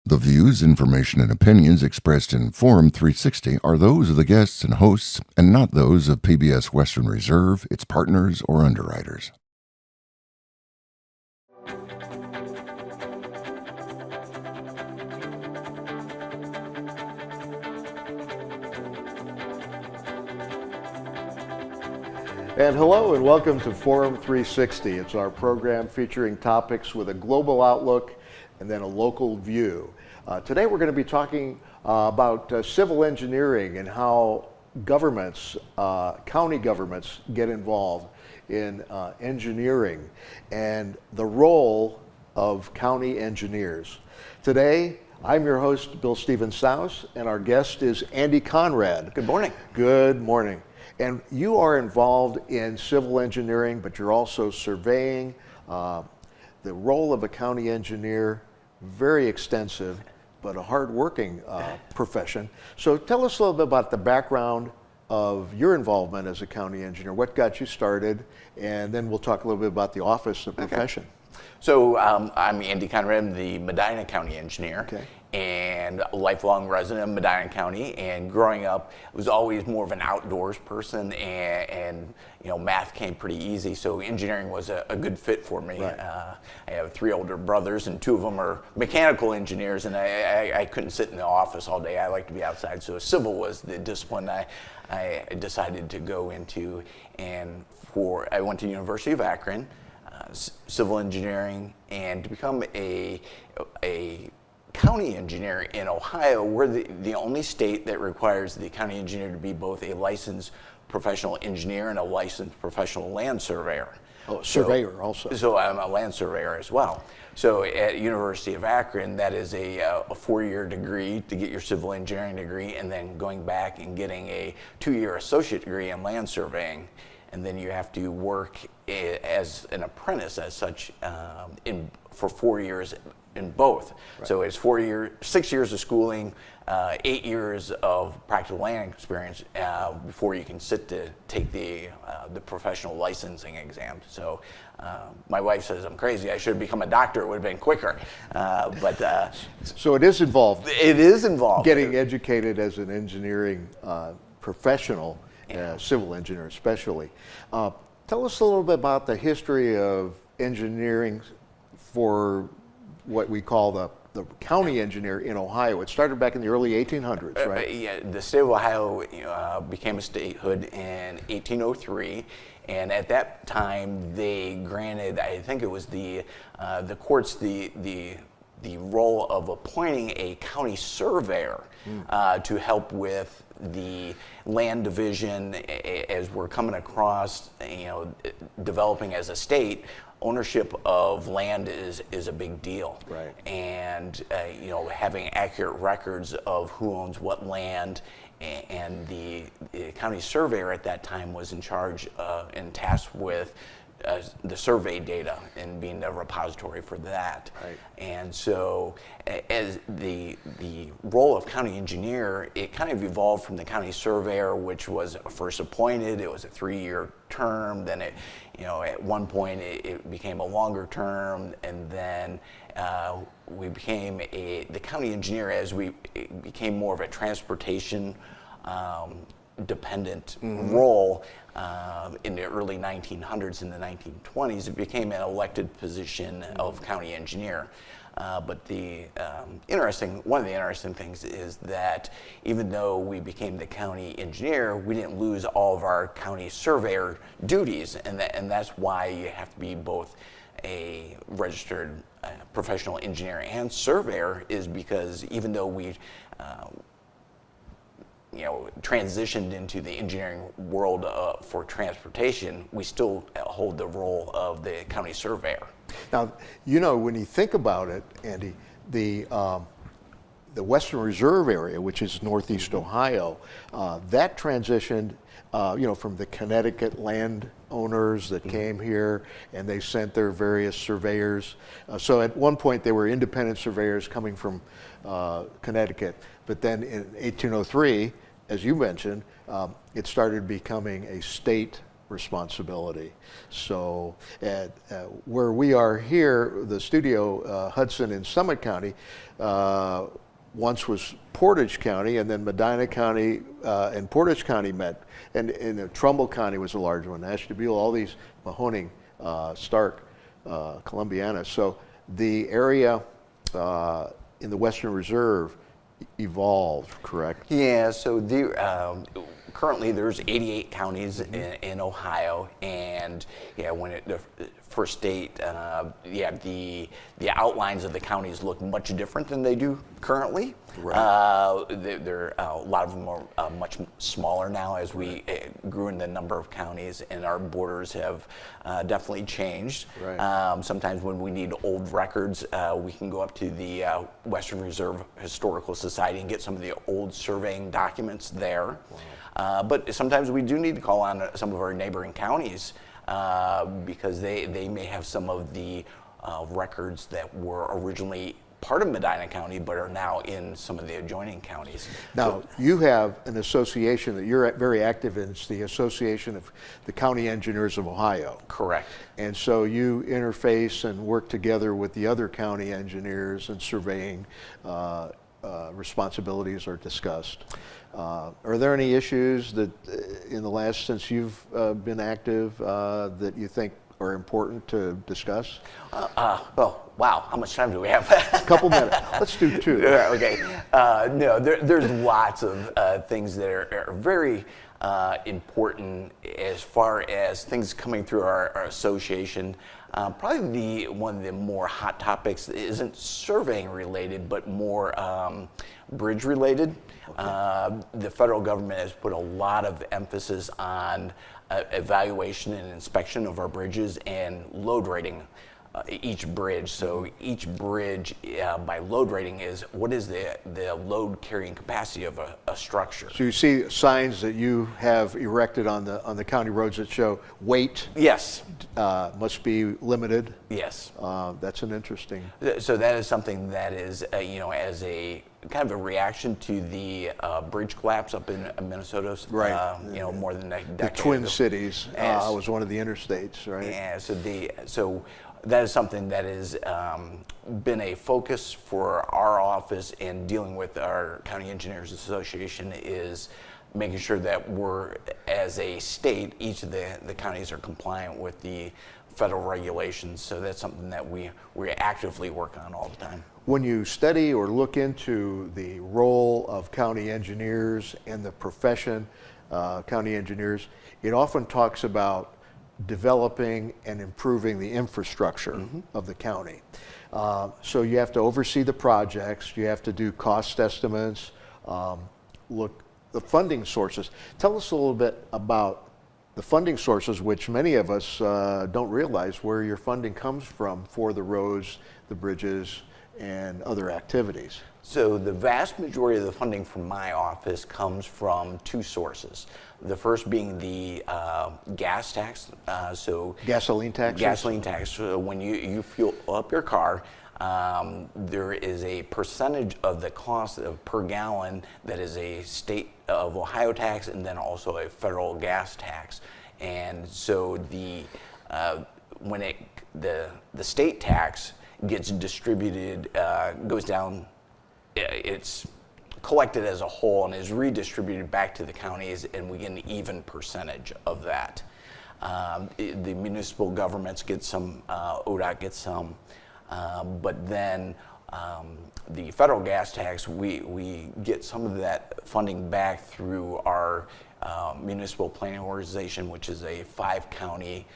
The views, information, and opinions expressed in Forum 360 are those of the guests and hosts and not those of PBS Western Reserve, its partners, or underwriters. And hello and welcome to Forum 360. It's our program featuring topics with a global outlook and then a local view. Today we're going to be talking about civil engineering and how governments, county governments get involved in engineering and the role of county engineers. Today, I'm your host, Bill Stephen Souse, and our guest is Andy Conrad. Good morning. Good morning. And you are involved in civil engineering, but you're also surveying. The role of a county engineer, very extensive, but a hard-working profession. So tell us a little bit about the background of your involvement as a county engineer. What got you started? And then we'll talk a little bit about the office and profession. So I'm Andy Conrad, I'm the Medina County engineer. And a lifelong resident of Medina County, and growing up was always more of an outdoors person, and you know, math came pretty easy, so engineering was a good fit for me. Right. I have 3 older brothers, and 2 of them are mechanical engineers, and I couldn't sit in the office all day. I like to be outside, so civil was the discipline I decided to go into. And I went to the University of Akron, civil engineering, and to become a county engineer in Ohio. We're the only state that requires the county engineer to be both a licensed professional engineer and a licensed professional land surveyor. Oh, surveyor also. So I'm a land surveyor as well. So at University of Akron, that is a 4-year degree to get your civil engineering degree, and then going back and getting a 2-year associate degree in land surveying. And then you have to work as an apprentice as such for 4 years in both. Right. So it's 6 years of schooling, 8 years of practical land experience before you can sit to take the professional licensing exam. So my wife says I'm crazy. I should have become a doctor. It would have been quicker. So it is involved. It is involved. Getting educated as an engineering professional. Civil engineer especially. Tell us a little bit about the history of engineering for what we call the county engineer in Ohio. It started back in the early 1800s, right? Yeah, the state of Ohio became a statehood in 1803, and at that time they granted, I think it was the courts the role of appointing a county surveyor to help with the land division as we're coming across, developing as a state. Ownership of land is a big deal, right? And having accurate records of who owns what land, and the county surveyor at that time was in charge and tasked with the survey data and being the repository for that. Right. And so as the role of county engineer, it kind of evolved from the county surveyor, which was first appointed. It was a 3-year term. Then at one point it became a longer term, and then we became the county engineer as we became more of a transportation dependent role. In the early 1900s and the 1920s, it became an elected position of county engineer. But one of the interesting things is that even though we became the county engineer, we didn't lose all of our county surveyor duties, and that's why you have to be both a registered professional engineer and surveyor, is because even though we transitioned into the engineering world for transportation, we still hold the role of the county surveyor. Now, when you think about it, Andy, the Western Reserve area, which is northeast Ohio, that transitioned, from the Connecticut landowners that came here, and they sent their various surveyors. So at one point, they were independent surveyors coming from Connecticut, but then in 1803, as you mentioned, it started becoming a state responsibility. So at where we are here, the studio, Hudson in Summit County, once was Portage County, and then Medina County and Portage County met, and Trumbull County was a large one, Ashtabula, all these, Mahoning, Stark, Columbiana. So the area in the Western Reserve evolved, correct? Yeah, so currently there's 88 counties in Ohio, and yeah, the first state, the outlines of the counties look much different than they do currently. Right. A lot of them are much smaller now as we grew in the number of counties, and our borders have definitely changed. Right. Sometimes when we need old records, we can go up to the Western Reserve Historical Society and get some of the old surveying documents there. Wow. But sometimes we do need to call on some of our neighboring counties because they may have some of the records that were originally part of Medina County but are now in some of the adjoining counties. Now, you have an association that you're very active in. It's the Association of the County Engineers of Ohio. Correct. And so you interface and work together with the other county engineers, and surveying responsibilities are discussed. Are there any issues that in the last, since you've been active, that you think are important to discuss? Well, wow, how much time do we have? A couple minutes. Let's do two. Okay. No, there's lots of things that are very important as far as things coming through our association. Probably one of the more hot topics isn't surveying related, but more bridge related. Okay. The federal government has put a lot of emphasis on evaluation and inspection of our bridges and load rating each bridge. So each bridge by load rating is what is the load carrying capacity of a structure. So you see signs that you have erected on the county roads that show weight. Yes. Must be limited. Yes. That's an interesting. So that is something that is as a kind of a reaction to the bridge collapse up in Minnesota. Right. More than a decade. The Twin ago. Cities was one of the interstates, right? Yeah. So that is something that has been a focus for our office in dealing with our County Engineers Association, is making sure that we're, as a state, each of the counties are compliant with the federal regulations. So that's something that we actively work on all the time. When you study or look into the role of county engineers and the profession, county engineers, it often talks about developing and improving the infrastructure of the county. So you have to oversee the projects, you have to do cost estimates, look the funding sources. Tell us a little bit about the funding sources, which many of us don't realize where your funding comes from for the roads, the bridges, and other activities. So the vast majority of the funding from my office comes from two sources. The first being the gas tax. Gasoline tax? Gasoline tax. So when you fuel up your car, there is a percentage of the cost of per gallon that is a state of Ohio tax, and then also a federal gas tax. And so when the state tax gets distributed, goes down, it's collected as a whole and is redistributed back to the counties, and we get an even percentage of that. The municipal governments get some, ODOT gets some, but then the federal gas tax, we get some of that funding back through our municipal planning organization, which is a 5-county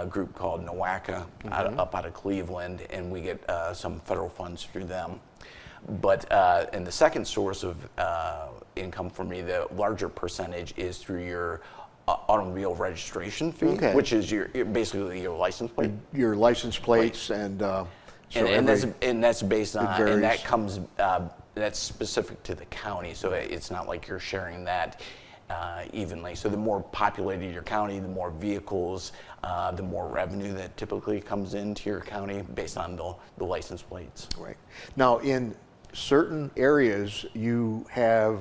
group called NOACA up out of Cleveland, and we get some federal funds through them. But and the second source of income for me, the larger percentage, is through your automobile registration fee, which is basically your license plate. Your license plates, and that's based on, varies. and that comes that's specific to the county, so it's not like you're sharing that evenly. So the more populated your county, the more vehicles, the more revenue that typically comes into your county based on the license plates. Right. Now, in certain areas, you have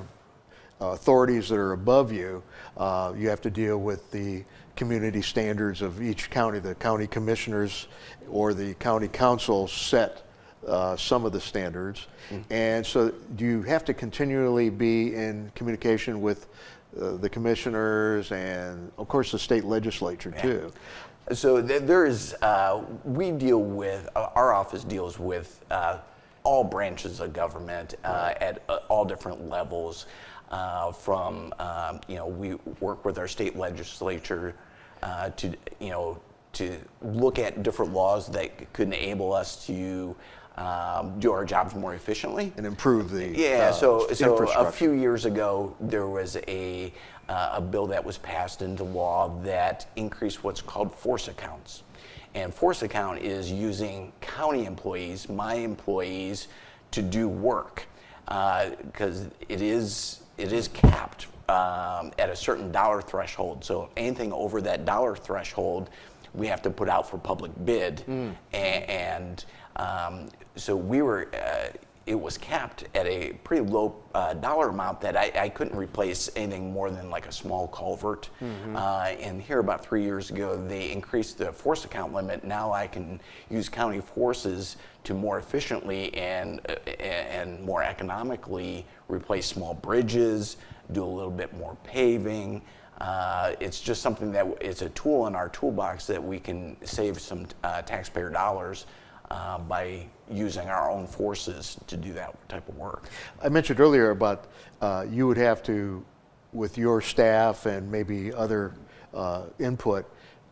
authorities that are above you. You have to deal with the community standards of each county. The county commissioners or the county council set some of the standards. And so do you have to continually be in communication with the commissioners and of course the state legislature too? So there is, we deal with, our office deals with all branches of government at all different levels. From, we work with our state legislature to look at different laws that could enable us to do our jobs more efficiently And improve the so infrastructure. a few years ago there was a bill that was passed into law that increased what's called force accounts. And force account is using county employees, my employees, to do work because it is capped at a certain dollar threshold. So anything over that dollar threshold, we have to put out for public bid. And so we were, it was capped at a pretty low dollar amount that I couldn't replace anything more than like a small culvert. And here about 3 years ago, they increased the force account limit. Now I can use county forces to more efficiently and more economically replace small bridges, do a little bit more paving. It's just something that it's a tool in our toolbox that we can save some taxpayer dollars by using our own forces to do that type of work. I mentioned earlier about you would have to, with your staff and maybe other input,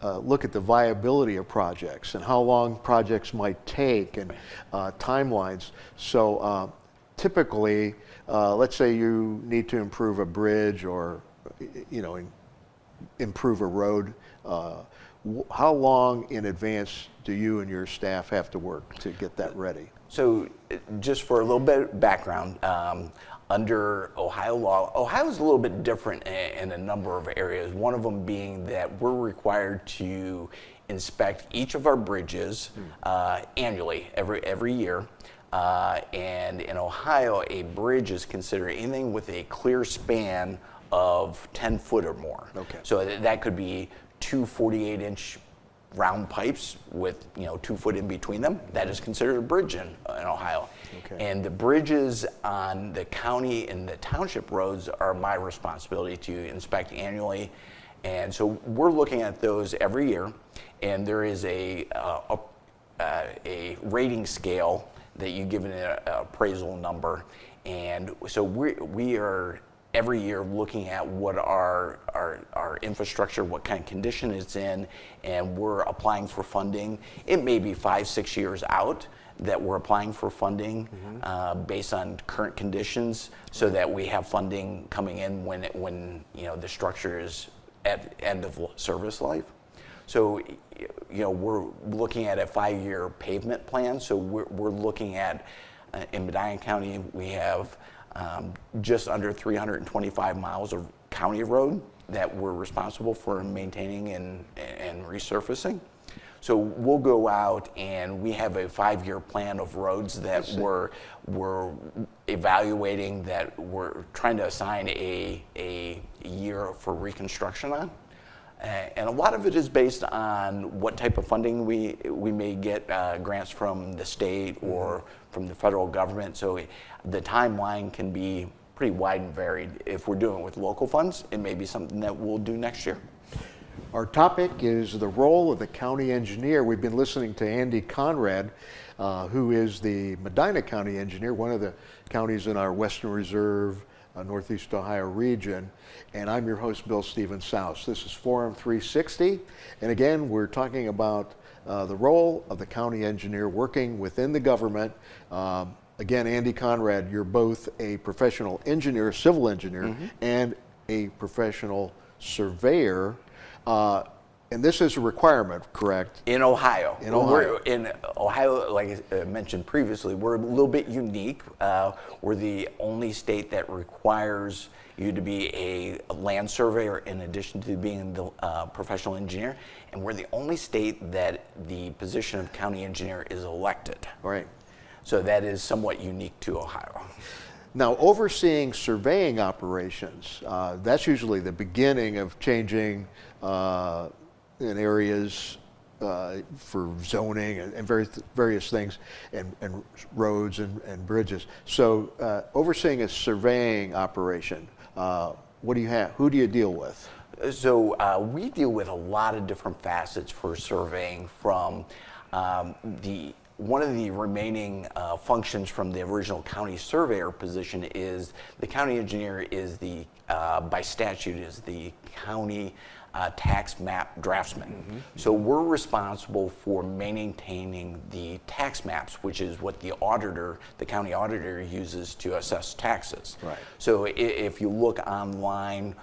look at the viability of projects and how long projects might take and timelines. So typically, let's say you need to improve a bridge or improve a road. How long in advance do you and your staff have to work to get that ready? So just for a little bit of background, under Ohio law, Ohio is a little bit different in a number of areas. One of them being that we're required to inspect each of our bridges annually, every year. And in Ohio, a bridge is considered anything with a clear span of 10 foot or more. Okay. So that could be two 48-inch round pipes with 2 foot in between them. That is considered a bridge in Ohio. Okay. And the bridges on the county and the township roads are my responsibility to inspect annually. And so we're looking at those every year. And there is a rating scale that you give an appraisal number. And so we are every year looking at what our infrastructure, what kind of condition it's in, and we're applying for funding. It may be 5-6 years out that we're applying for funding based on current conditions, so that we have funding coming in when the structure is at end of service life. So we're looking at a 5-year pavement plan. So we're looking at in Medina County we have just under 325 miles of county road that we're responsible for maintaining and resurfacing. So we'll go out and we have a 5-year plan of roads that we're evaluating, that we're trying to assign a year for reconstruction on. And a lot of it is based on what type of funding we may get grants from the state or from the federal government. So the timeline can be pretty wide and varied. If we're doing it with local funds, it may be something that we'll do next year. Our topic is the role of the county engineer. We've been listening to Andy Conrad, who is the Medina County engineer, one of the counties in our Western Reserve, Northeast Ohio region. And I'm your host, Bill Stephen Souse. This is Forum 360. And again, we're talking about the role of the county engineer working within the government. Again, Andy Conrad, you're both a professional engineer, civil engineer, and a professional surveyor. And this is a requirement, correct? In Ohio. In Ohio. In Ohio, like I mentioned previously, we're a little bit unique. We're the only state that requires you to be a land surveyor in addition to being the professional engineer. And we're the only state that the position of county engineer is elected. Right. So that is somewhat unique to Ohio. Now, overseeing surveying operations, that's usually the beginning of changing in areas for zoning and various things, and roads and bridges. So overseeing a surveying operation, what do you have? Who do you deal with? So we deal with a lot of different facets for surveying. From one of the remaining functions from the original county surveyor position is the county engineer is the by statute is the county tax map draftsman. Mm-hmm. So we're responsible for maintaining the tax maps, which is what the county auditor uses to assess taxes. Right. So if you look online,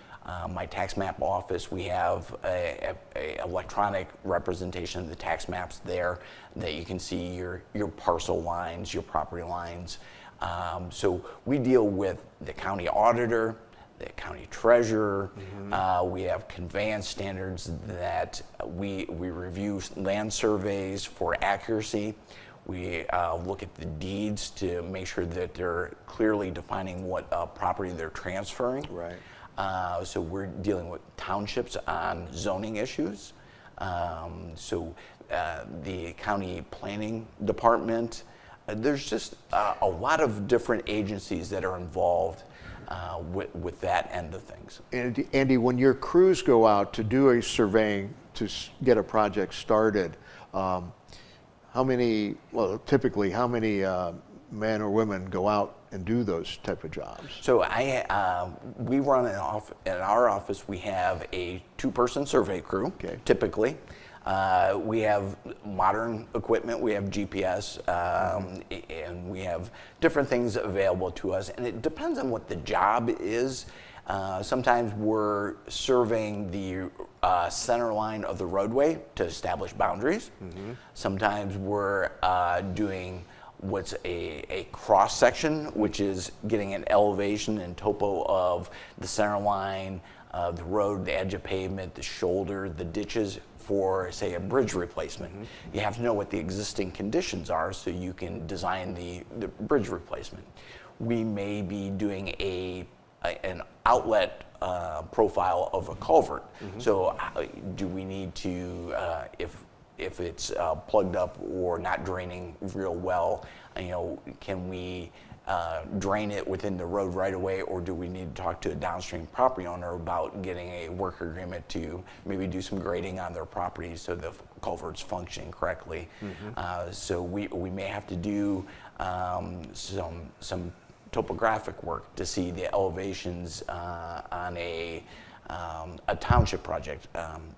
my tax map office, we have a electronic representation of the tax maps there that you can see your parcel lines, your property lines. So we deal with the county auditor, the county treasurer. Mm-hmm. We have conveyance standards that we review land surveys for accuracy. We look at the deeds to make sure that they're clearly defining what property they're transferring. Right. So we're dealing with townships on zoning issues. So the county planning department, there's just a lot of different agencies that are involved with that end of things. And Andy, when your crews go out to do a surveying to get a project started, typically how many men or women go out and do those type of jobs? So we run in our office, we have a 2-person survey crew, okay, typically. We have modern equipment, we have GPS, and we have different things available to us, and it depends on what the job is. Sometimes we're surveying the center line of the roadway to establish boundaries. Mm-hmm. Sometimes we're doing what's a cross section, which is getting an elevation and topo of the center line, the road, the edge of pavement, the shoulder, the ditches for, say, a bridge replacement. Mm-hmm. You have to know what the existing conditions are so you can design the bridge replacement. We may be doing an outlet profile of a culvert. Mm-hmm. So do we need to, if it's plugged up or not draining real well, can we drain it within the road right away, or do we need to talk to a downstream property owner about getting a work agreement to maybe do some grading on their property so the culvert's functioning correctly? Mm-hmm. So we may have to do some topographic work to see the elevations on a township project.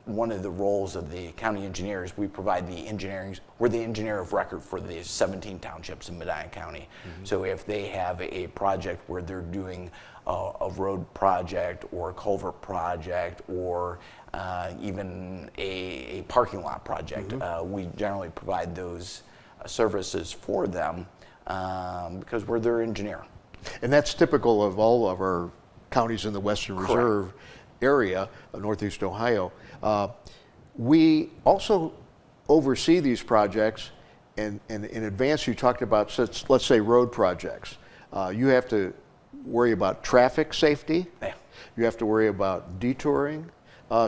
One of the roles of the county engineers, we provide the engineering, we're the engineer of record for the 17 townships in Medina County. Mm-hmm. So if they have a project where they're doing a road project or a culvert project or even a parking lot project, mm-hmm, we generally provide those services for them because we're their engineer. And that's typical of all of our counties in the Western Correct. Reserve area of Northeast Ohio. We also oversee these projects, and in advance you talked about, let's say, road projects. You have to worry about traffic safety. Yeah. You have to worry about detouring.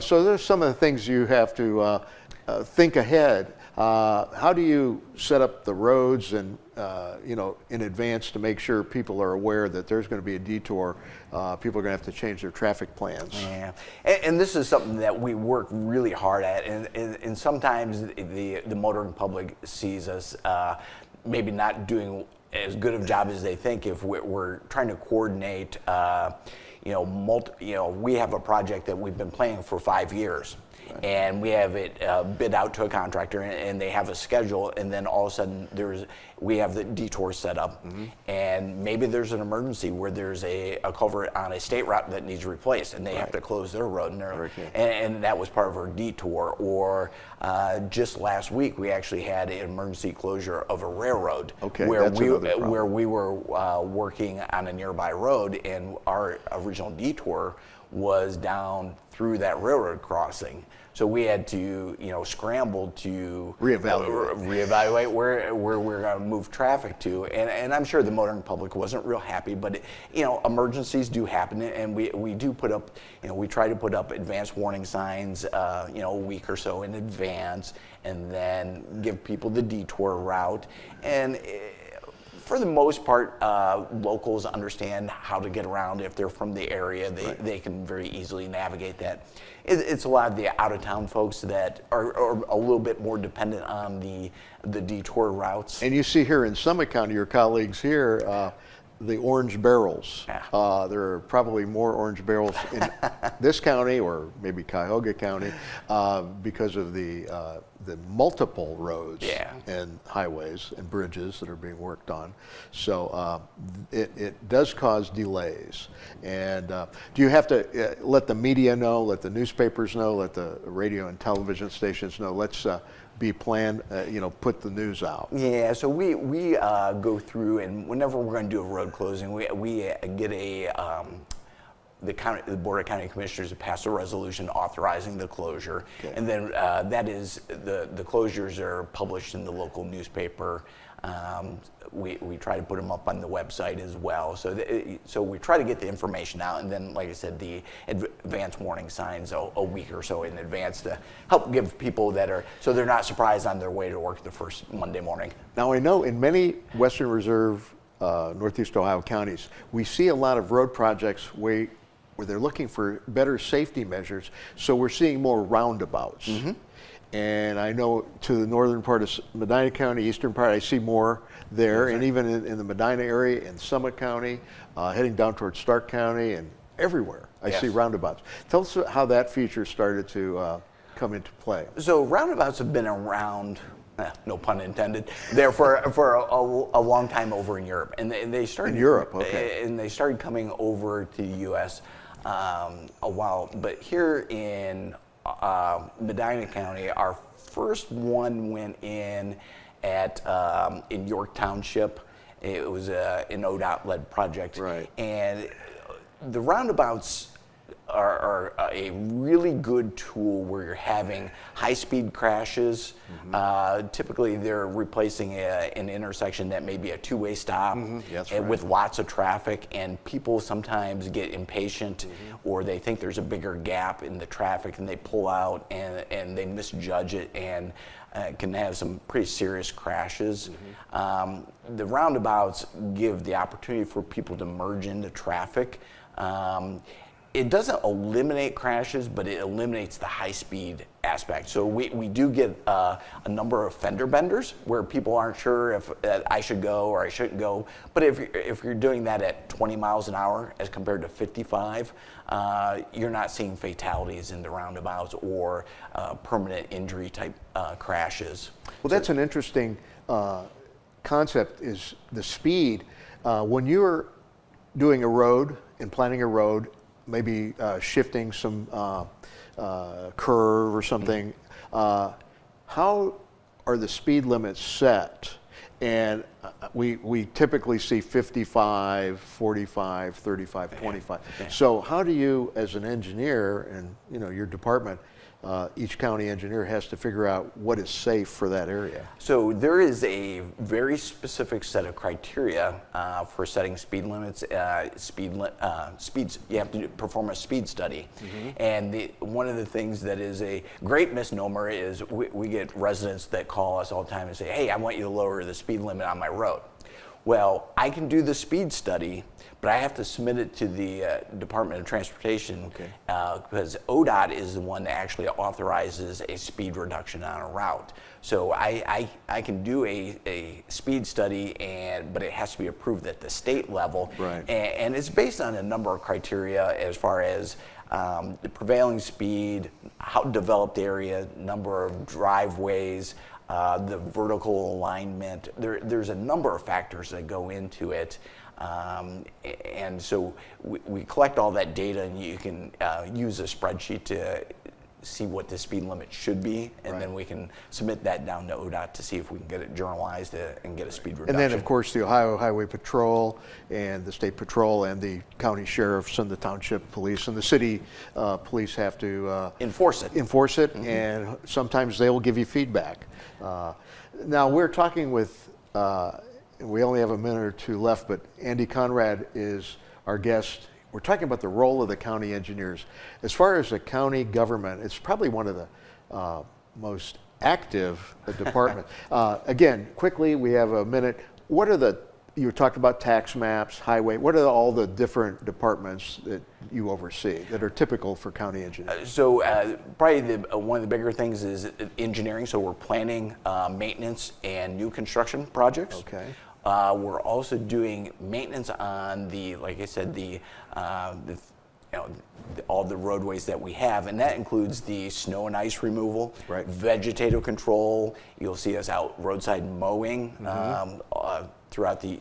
So there's some of the things you have to think ahead. How do you set up the roads and in advance to make sure people are aware that there's going to be a detour? People are going to have to change their traffic plans. Yeah, and this is something that we work really hard at, and sometimes the motoring public sees us maybe not doing as good of a job as they think if we're trying to coordinate. We have a project that we've been planning for 5 years. Right. And we have it bid out to a contractor, and they have a schedule, and then all of a sudden we have the detour set up, mm-hmm, and maybe there's an emergency where there's a culvert on a state route that needs replaced, and they right. have to close their road, and that was part of our detour. Or just last week we actually had an emergency closure of a railroad, where we were working on a nearby road, and our original detour was down through that railroad crossing. So we had to, scramble to reevaluate where we're going to move traffic to, and I'm sure the motoring public wasn't real happy. But emergencies do happen, and we do put up, we try to put up advanced warning signs, a week or so in advance, and then give people the detour route. And for the most part, locals understand how to get around. If they're from the area, they can very easily navigate that. It's a lot of the out-of-town folks that are a little bit more dependent on the detour routes. And you see here in Summit County, your colleagues here, the orange barrels. Yeah. There are probably more orange barrels in this county, or maybe Cuyahoga County, because of the multiple roads and highways and bridges that are being worked on. So it does cause delays. And do you have to let the media know, let the newspapers know, let the radio and television stations know? Let's be planned, put the news out. Yeah, so we go through, and whenever we're going to do a road closing, we get the Board of County Commissioners to pass a resolution authorizing the closure, and then that is the closures are published in the local newspaper. We try to put them up on the website as well. So we try to get the information out, and then, like I said, the advance warning signs a week or so in advance to help give people so they're not surprised on their way to work the first Monday morning. Now, I know in many Western Reserve, Northeast Ohio counties, we see a lot of road projects where they're looking for better safety measures. So we're seeing more roundabouts. Mm-hmm. And I know to the northern part of Medina County, eastern part, I see more there. And even in the Medina area, in Summit County, heading down towards Stark County, and everywhere I see roundabouts. Tell us how that feature started to come into play. So roundabouts have been around, no pun intended, there for a long time over in Europe. And they started in Europe, okay. And they started coming over to the U.S. A while. But here in Medina County, our first one went in in York Township. It was an ODOT-led project. Right. And the roundabouts are a really good tool where you're having high-speed crashes. Mm-hmm. Typically, they're replacing an intersection that may be a two-way stop with lots of traffic, and people sometimes get impatient or they think there's a bigger gap in the traffic and they pull out and they misjudge it and can have some pretty serious crashes. Mm-hmm. The roundabouts give the opportunity for people to merge into traffic. It doesn't eliminate crashes, but it eliminates the high-speed aspect. So we do get a number of fender benders where people aren't sure if I should go or I shouldn't go. But if you're doing that at 20 miles an hour as compared to 55, you're not seeing fatalities in the roundabouts or permanent injury type crashes. Well, that's an interesting concept, is the speed. When you're doing a road and planning a road, maybe shifting some curve or something, how are the speed limits set? And we typically see 55, 45, 35, 25. Okay. So how do you, as an engineer, and your department, each county engineer has to figure out what is safe for that area? So there is a very specific set of criteria for setting speed limits. Speeds. You have to perform a speed study. Mm-hmm. And one of the things that is a great misnomer is we get residents that call us all the time and say, "Hey, I want you to lower the speed limit on my road." Well, I can do the speed study, but I have to submit it to the Department of Transportation because ODOT is the one that actually authorizes a speed reduction on a route. So I can do a speed study, but it has to be approved at the state level. Right. And it's based on a number of criteria as far as the prevailing speed, how developed area, number of driveways, the vertical alignment. There's a number of factors that go into it. And so we collect all that data, and you can use a spreadsheet to see what the speed limit should be, and then we can submit that down to ODOT to see if we can get it journalized and get a speed reduction. And then, of course, the Ohio Highway Patrol and the State Patrol and the county sheriffs and the township police and the city police have to enforce it. And sometimes they will give you feedback. Now, we're talking with, we only have a minute or two left, but Andy Conrad is our guest. We're talking about the role of the county engineers. As far as the county government, it's probably one of the most active departments. Again, quickly, we have a minute. What are you talked about tax maps, highway, what are all the different departments that you oversee that are typical for county engineers? So probably one of the bigger things is engineering. So we're planning maintenance and new construction projects. Okay. We're also doing maintenance on like I said, all the roadways that we have, and that includes the snow and ice removal, vegetative control. You'll see us out roadside mowing throughout the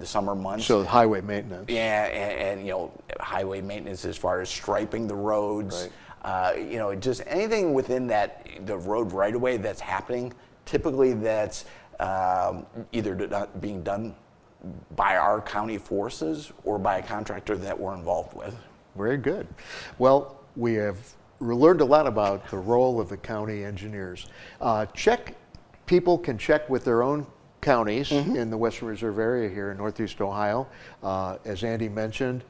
summer months. So highway maintenance. Yeah, and highway maintenance as far as striping the roads. Right. Just anything within the road right of way that's happening. Typically, that's either being done by our county forces or by a contractor that we're involved with. Very good. Well, we have learned a lot about the role of the county engineers. People can check with their own counties in the Western Reserve area here in Northeast Ohio. As Andy mentioned,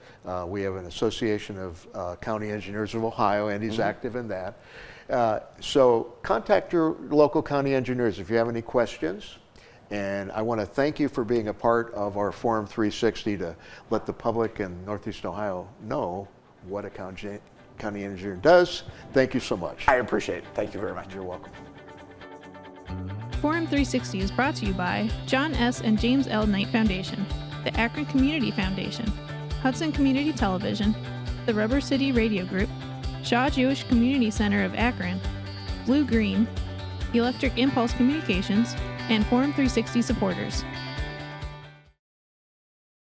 we have an association of county engineers of Ohio. Andy's active in that. So contact your local county engineers if you have any questions. And I want to thank you for being a part of our Forum 360 to let the public in Northeast Ohio know what a county engineer does. Thank you so much. I appreciate it. Thank you very much. You're welcome. Forum 360 is brought to you by John S. and James L. Knight Foundation, the Akron Community Foundation, Hudson Community Television, the Rubber City Radio Group, Shaw Jewish Community Center of Akron, Blue Green, Electric Impulse Communications, and Forum 360 supporters.